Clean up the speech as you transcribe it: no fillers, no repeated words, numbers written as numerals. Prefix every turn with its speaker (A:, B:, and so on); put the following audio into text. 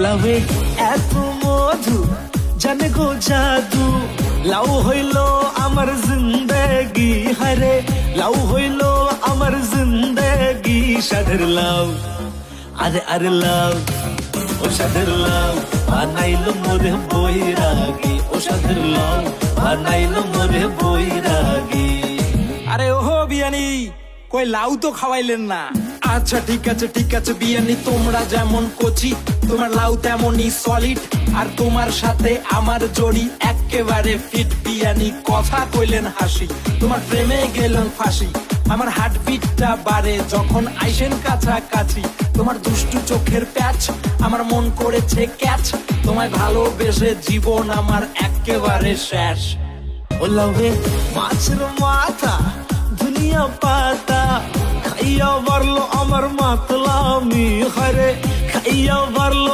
A: লাউয়ে এত মধু জানে গো জাদু, লাউ হইল আমার জিন্দেগি, হারে লাউ হইল আমার জিন্দেগি। সাদের লাউ আরে আরে লাউ, ও সাদের লাউ বানাইলো মোরে বৈরাগী, ও সাদের লাউ বানাইলো মোরে বৈরাগী।
B: আরে ওহো বিয়ানি, কই লাউ তো খাওয়াইলেন না। আচ্ছা ঠিক আছে বিয়ানি, তোমরা যেমন কচি তোমার লাউ তেমনই সলিড, আর তোমার সাথে আমার জড়ি একেবারে ফিট। বিয়ানি কথা কইলেন হাসি, তোমার প্রেমে গেলেন ফাঁসি। আমার হার্টবিটটা বাড়ে যখন আইসেন কাছাকাছি, তোমার দুষ্টু চোখের প্যাচ আমার মন করেছে ক্যাচ। তোমায় ভালোবেসে জীবন আমার একেবারে শেষ।
A: ও লাউয়ে মাছের মাথা দুনিয়া পাতা, খাইয়া বাড়লো আমার মাতলামি, হারে খাইয়া বাড়লো